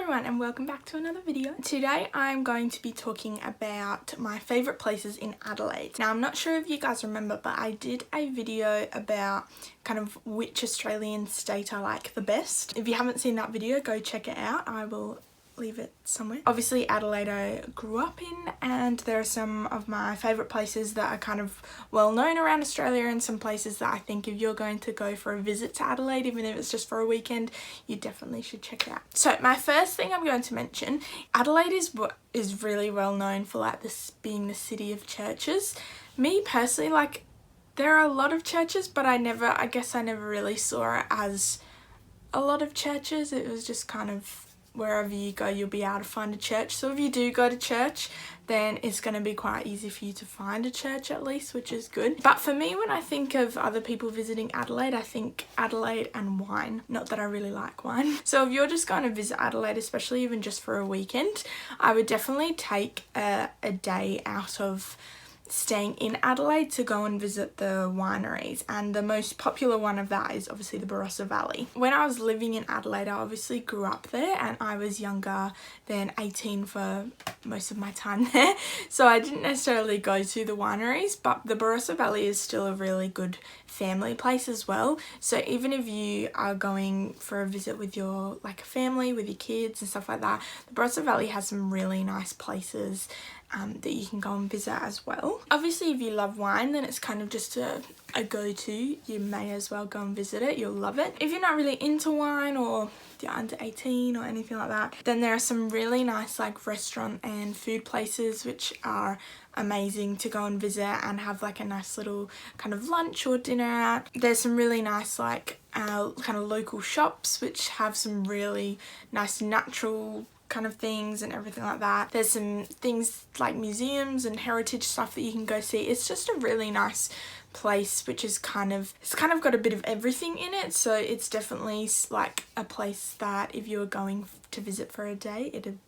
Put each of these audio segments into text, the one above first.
everyone and welcome back to another video. Today I'm going to be talking about my favourite places in Adelaide. Now I'm not sure if you guys remember, but I did a video about kind of which Australian state I like the best. If you haven't seen that video, go check it out. I will leave it somewhere. Obviously Adelaide I grew up in, and there are some of my favourite places that are kind of well known around Australia, and some places that I think if you're going to go for a visit to Adelaide, even if it's just for a weekend, you definitely should check it out. So my first thing I'm going to mention, Adelaide is really well known for like this being the city of churches. Me personally, like there are a lot of churches, but I guess I never really saw it as a lot of churches. It was just kind of wherever you go you'll be able to find a church. So if you do go to church, then it's going to be quite easy for you to find a church at least, which is good. But for me, when I think of other people visiting Adelaide, I think Adelaide and wine. Not that I really like wine. So if you're just going to visit Adelaide, especially even just for a weekend, I would definitely take a day out of staying in Adelaide to go and visit the wineries, and the most popular one of that is obviously the Barossa Valley. When I was living in Adelaide, I obviously grew up there and I was younger than 18 for most of my time there, so I didn't necessarily go to the wineries, but the Barossa Valley is still a really good family place as well. So even if you are going for a visit with your family, with your kids and stuff like that, the Barossa Valley has some really nice places that you can go and visit as well. Obviously if you love wine, then it's kind of just a go-to. You may as well go and visit it, you'll love it. If you're not really into wine, or you're under 18 or anything like that, then there are some really nice restaurant and food places which are amazing to go and visit and have a nice little kind of lunch or dinner at. There's some really nice kind of local shops which have some really nice natural kind of things and everything like that. There's some things like museums and heritage stuff that you can go see. It's just a really nice place which is it's kind of got a bit of everything in it, so it's definitely a place that if you were going to visit for a day, it'd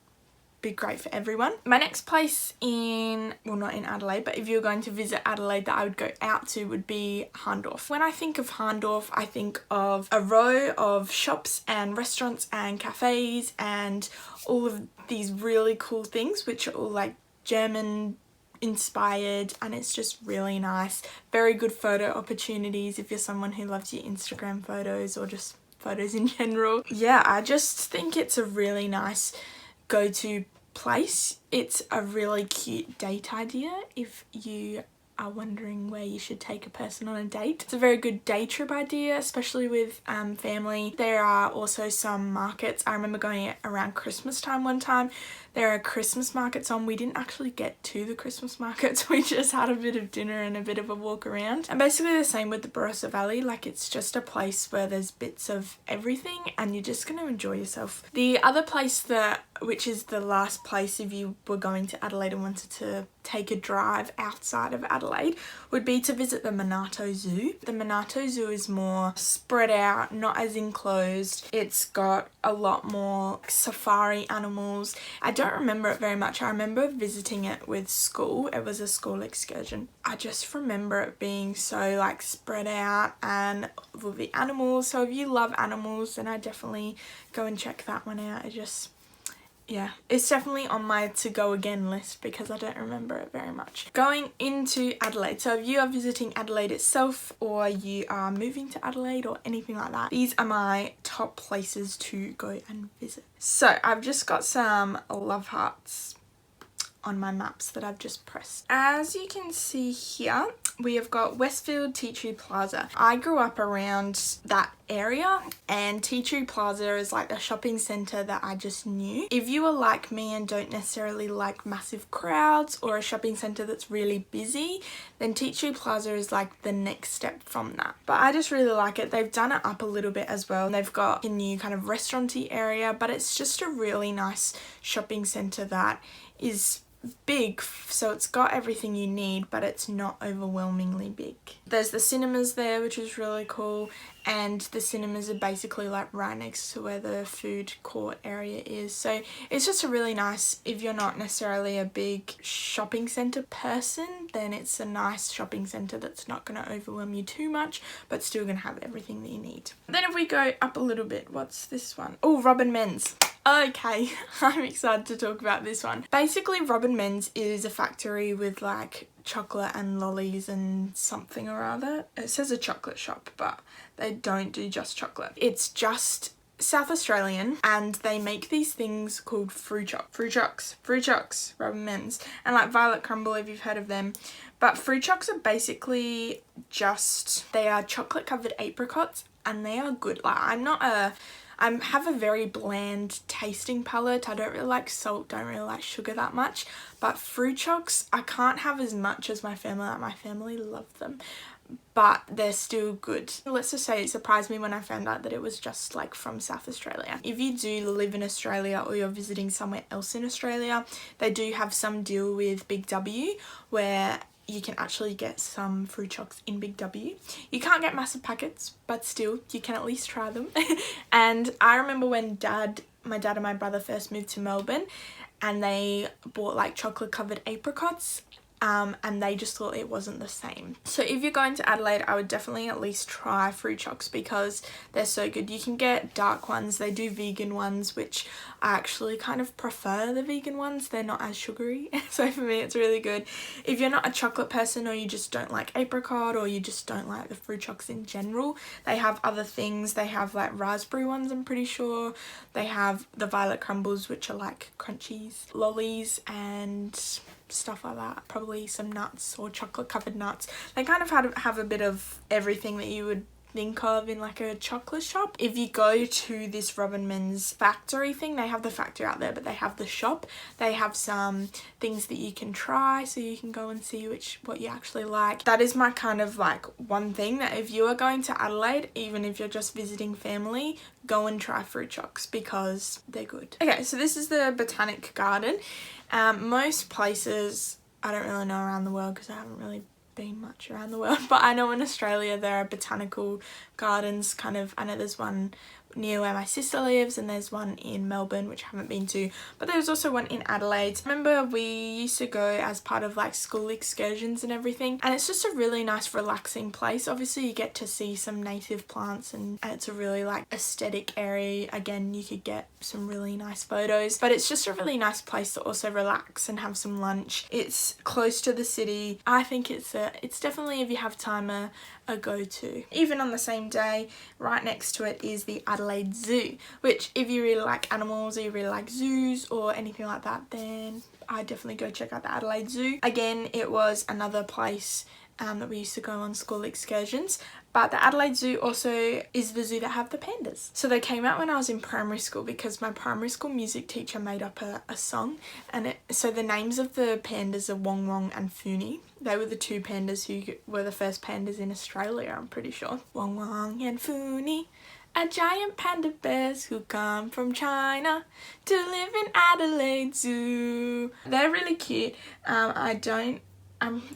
be great for everyone. My next place not in Adelaide, but if you're going to visit Adelaide that I would go out to would be Hahndorf. When I think of Hahndorf, I think of a row of shops and restaurants and cafes and all of these really cool things which are all German inspired, and it's just really nice. Very good photo opportunities if you're someone who loves your Instagram photos or just photos in general. Yeah, I just think it's a really nice go-to place. It's a really cute date idea if you are wondering where you should take a person on a date. It's a very good day trip idea, especially with family. There are also some markets. I remember going around Christmas time one time. There are Christmas markets on. We didn't actually get to the Christmas markets. We just had a bit of dinner and a bit of a walk around. And basically the same with the Barossa Valley. It's just a place where there's bits of everything and you're just going to enjoy yourself. The other place which is the last place if you were going to Adelaide and wanted to take a drive outside of Adelaide, would be to visit the Monarto Zoo. The Monarto Zoo is more spread out, not as enclosed. It's got a lot more safari animals. I don't remember it very much. I remember visiting it with school. It was a school excursion. I just remember it being so spread out and with the animals. So if you love animals, then I definitely go and check that one out. Yeah, it's definitely on my to go again list because I don't remember it very much. Going into Adelaide, so if you are visiting Adelaide itself or you are moving to Adelaide or anything like that, these are my top places to go and visit. So I've just got some love hearts on my maps that I've just pressed. As you can see here, we have got Westfield Tree Plaza. I grew up around that area, and Tree Plaza is a shopping centre that I just knew. If you are like me and don't necessarily like massive crowds or a shopping centre that's really busy, then Tree Plaza is the next step from that. But I just really like it. They've done it up a little bit as well. They've got a new kind of restauranty area, but it's just a really nice shopping centre that is big, so it's got everything you need, but it's not overwhelmingly big. There's the cinemas there, which is really cool, and the cinemas are basically right next to where the food court area is. So it's just a really nice, if you're not necessarily a big shopping centre person, then it's a nice shopping centre that's not going to overwhelm you too much, but still going to have everything that you need. Then if we go up a little bit, what's this one? Oh, Robern Menz. Okay, I'm excited to talk about this one. Basically, Robern Menz is a factory with like chocolate and lollies and something or other. It says a chocolate shop, but they don't do just chocolate. It's just South Australian, and they make these things called fruit chocs, Robern Menz, and like violet crumble if you've heard of them. But fruit chocs are basically just, they are chocolate covered apricots, and they are good. Like I have a very bland tasting palate. I don't really like salt, don't really like sugar that much. But fruit chocs, I can't have as much as my family. Like my family love them, but they're still good. Let's just say it surprised me when I found out that it was just like from South Australia. If you do live in Australia or you're visiting somewhere else in Australia, they do have some deal with Big W where you can actually get some fruit chocs in Big W. You can't get massive packets, but still, you can at least try them. And I remember when my dad and my brother first moved to Melbourne, and they bought like chocolate covered apricots, and they just thought it wasn't the same. So if you're going to Adelaide, I would definitely at least try fruit chocs because they're so good. You can get dark ones, they do vegan ones, which I actually kind of prefer the vegan ones. They're not as sugary, so for me it's really good. If you're not a chocolate person, or you just don't like apricot, or you just don't like the fruit chocs in general, they have other things. They have like raspberry ones, I'm pretty sure. They have the violet crumbles, which are like crunchies, lollies and stuff like that. Probably some nuts or chocolate covered nuts. They kind of have a bit of everything that you would think of in like a chocolate shop. If you go to this Robern Menz factory thing, they have the factory out there, but they have the shop. They have some things that you can try, so you can go and see what you actually like. That is my kind of like one thing, that if you are going to Adelaide, even if you're just visiting family, go and try fruit chocs because they're good. Okay, so this is the Botanic garden. Most places, I don't really know around the world because I haven't really been much around the world, but I know in Australia there are botanical gardens. Kind of, I know there's one near where my sister lives, and there's one in Melbourne which I haven't been to, but there's also one in Adelaide. Remember, we used to go as part of like school excursions and everything, and it's just a really nice relaxing place. Obviously you get to see some native plants, and it's a really like aesthetic area. Again, you could get some really nice photos, but it's just a really nice place to also relax and have some lunch. It's close to the city. I think it's definitely, if you have time, a go-to. Even on the same day, right next to it is the Adelaide Zoo, which if you really like animals, or you really like zoos or anything like that, then I definitely go check out the Adelaide Zoo. Again, it was another place that we used to go on school excursions, but the Adelaide Zoo also is the zoo that have the pandas. So they came out when I was in primary school, because my primary school music teacher made up a song, and so the names of the pandas are Wong Wong and Funi. They were the two pandas who were the first pandas in Australia, I'm pretty sure. Wong Wong and Funi are giant panda bears who come from China to live in Adelaide Zoo. They're really cute.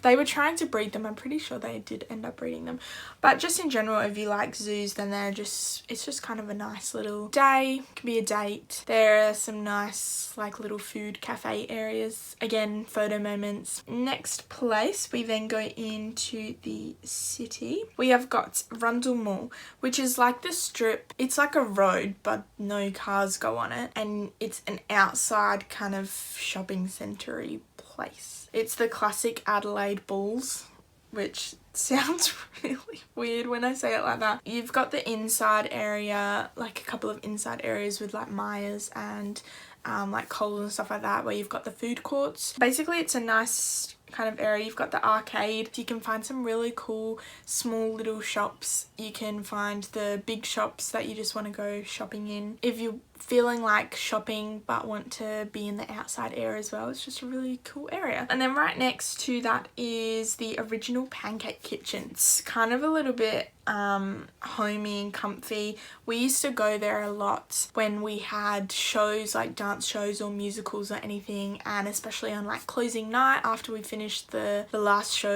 They were trying to breed them. I'm pretty sure they did end up breeding them. But just in general, if you like zoos, then it's just kind of a nice little day. It can be a date. There are some nice like little food cafe areas. Again, photo moments. Next place, we then go into the city. We have got Rundle Mall, which is like the strip. It's like a road, but no cars go on it. And it's an outside kind of shopping centre-y place. It's the classic Adelaide Bulls, which sounds really weird when I say it like that. You've got the inside area, like a couple of inside areas with like Myers and like Coles and stuff like that, where you've got the food courts. Basically, it's a nice kind of area. You've got the arcade. You can find some really cool small little shops. You can find the big shops that you just want to go shopping in. If you're feeling like shopping but want to be in the outside area as well, it's just a really cool area. And then right next to that is the original Pancake kitchen. It's kind of a little bit homey and comfy. We used to go there a lot when we had shows, like dance shows or musicals or anything, and especially on like closing night after we finished the last show,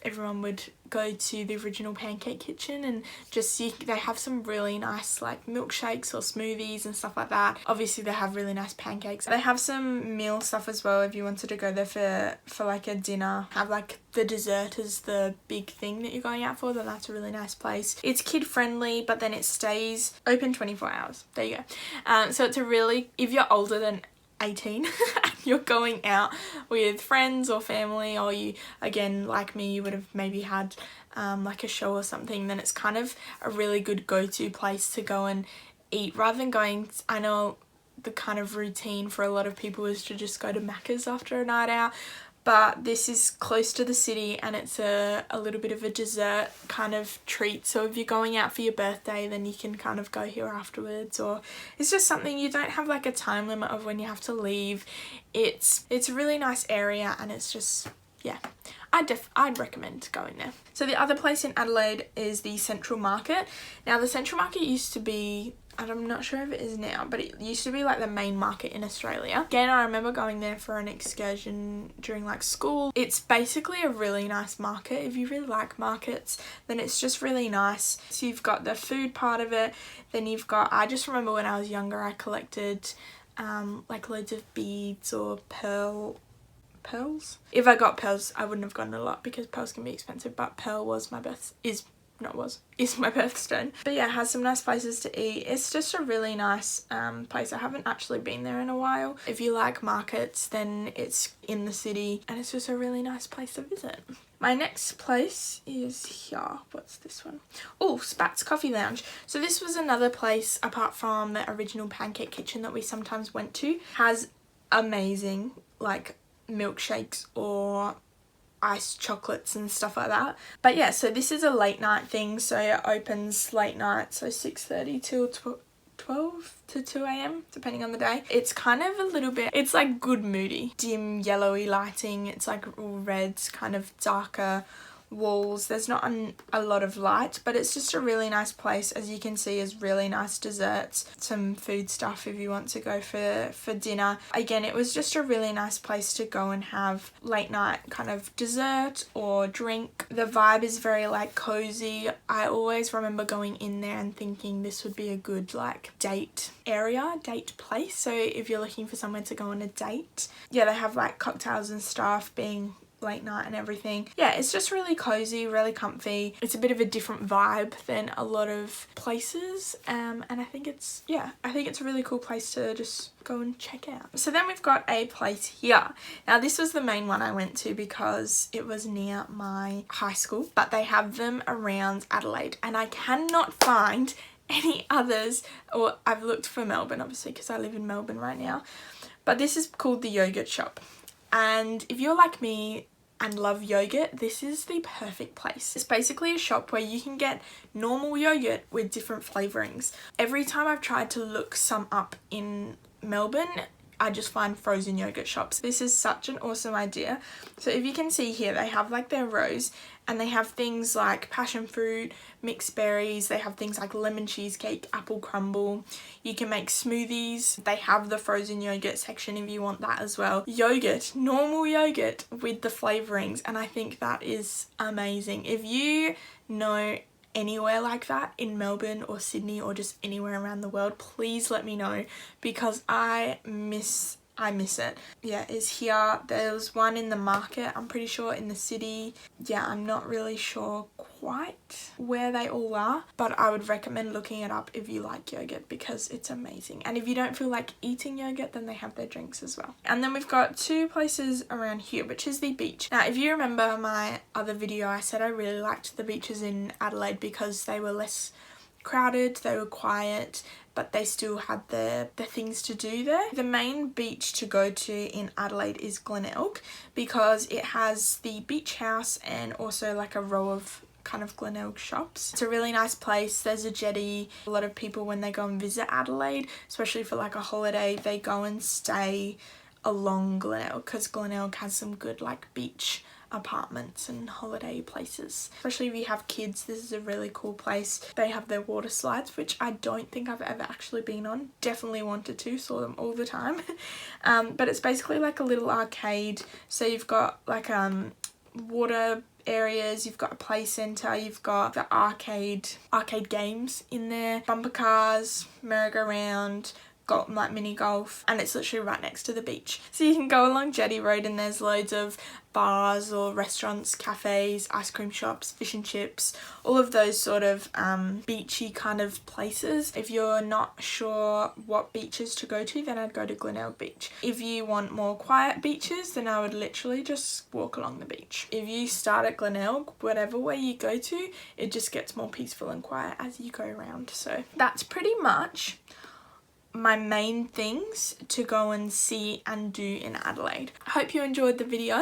everyone would go to the original Pancake kitchen and just see, they have some really nice like milkshakes or smoothies and stuff like that. Obviously they have really nice pancakes. They have some meal stuff as well if you wanted to go there for like a dinner. Have like the dessert is the big thing that you're going out for, then that's a really nice place. It's kid friendly, but then it stays open 24 hours. There you go. So it's a really, if you're older than 18 and you're going out with friends or family, or you, again like me, you would have maybe had like a show or something, then it's kind of a really good go-to place to go and eat rather than going, I know the kind of routine for a lot of people is to just go to Macca's after a night out, but this is close to the city and it's a little bit of a dessert kind of treat. So if you're going out for your birthday, then you can kind of go here afterwards, or it's just something, you don't have like a time limit of when you have to leave. It's a really nice area and it's just, yeah, I'd recommend going there. So the other place in Adelaide is the Central Market. Now the Central Market used to be, and I'm not sure if it is now, but it used to be like the main market in Australia. Again, I remember going there for an excursion during like school. It's basically a really nice market. If you really like markets, then it's just really nice. So you've got the food part of it, then you've got, I just remember when I was younger I collected like loads of beads or pearls. If I got pearls, I wouldn't have gotten a lot because pearls can be expensive, but pearl was my is my birthstone. But yeah, it has some nice places to eat. It's just a really nice place. I haven't actually been there in a while. If you like markets, then it's in the city and it's just a really nice place to visit. My next place is here. What's this one? Oh, Spats Coffee Lounge. So this was another place apart from the original Pancake kitchen that we sometimes went to. Has amazing like milkshakes or iced chocolates and stuff like that. But yeah, so this is a late night thing, so it opens late night, so 6:30 till 12 to 2 a.m. depending on the day. It's kind of a little bit, it's like good moody, dim yellowy lighting. It's like reds, kind of darker walls. There's not a lot of light, but it's just a really nice place. As you can see, is really nice desserts, some food stuff if you want to go for dinner. Again, it was just a really nice place to go and have late night kind of dessert or drink. The vibe is very like cozy. I always remember going in there and thinking this would be a good like date place. So if you're looking for somewhere to go on a date, yeah, they have like cocktails and stuff, being late night and everything. Yeah, it's just really cozy, really comfy. It's a bit of a different vibe than a lot of places, and I think it's a really cool place to just go and check out. So then we've got a place here. Now this was the main one I went to because it was near my high school, but they have them around Adelaide and I cannot find any others, or I've looked for Melbourne obviously because I live in Melbourne right now, but this is called the Yoghurt Shop. And if you're like me and love yogurt, this is the perfect place. It's basically a shop where you can get normal yogurt with different flavourings. Every time I've tried to look some up in Melbourne, I just find frozen yogurt shops. This is such an awesome idea. So if you can see here, they have like their rows and they have things like passion fruit, mixed berries. They have things like lemon cheesecake, apple crumble. You can make smoothies. They have the frozen yogurt section if you want that as well. Yogurt, normal yogurt with the flavourings, and I think that is amazing. If you know anywhere like that in Melbourne or Sydney or just anywhere around the world, please let me know because I miss it. Yeah, it's here. There's one in the market, I'm pretty sure, in the city. Yeah, I'm not really sure quite where they all are, but I would recommend looking it up if you like yogurt because it's amazing. And if you don't feel like eating yogurt, then they have their drinks as well. And then we've got two places around here, which is the beach. Now, if you remember my other video, I said I really liked the beaches in Adelaide because they were less crowded, they were quiet, but they still had the things to do there. The main beach to go to in Adelaide is Glenelg because it has the Beachhouse and also like a row of kind of Glenelg shops. It's a really nice place. There's a jetty. A lot of people, when they go and visit Adelaide, especially for like a holiday, they go and stay along Glenelg because Glenelg has some good like beach apartments and holiday places. Especially if you have kids, this is a really cool place. They have their water slides, which I don't think I've ever actually been on. Definitely wanted to, saw them all the time. But it's basically like a little arcade. So you've got like water areas, you've got a play centre, you've got the arcade games in there, bumper cars, merry-go-round, like mini golf, and it's literally right next to the beach. So you can go along Jetty Road and there's loads of bars or restaurants, cafes, ice cream shops, fish and chips, all of those sort of beachy kind of places. If you're not sure what beaches to go to, then I'd go to Glenelg Beach. If you want more quiet beaches, then I would literally just walk along the beach. If you start at Glenelg, whatever way you go to, it just gets more peaceful and quiet as you go around. So that's pretty much my main things to go and see and do in Adelaide. I hope you enjoyed the video.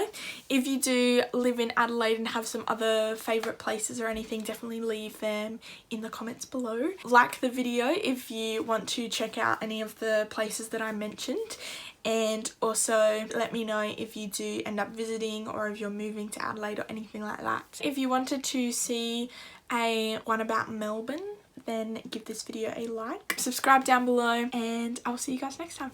If you do live in Adelaide and have some other favourite places or anything, definitely leave them in the comments below. Like the video if you want to check out any of the places that I mentioned, and also let me know if you do end up visiting or if you're moving to Adelaide or anything like that. If you wanted to see one about Melbourne, then give this video a like, subscribe down below, and I'll see you guys next time.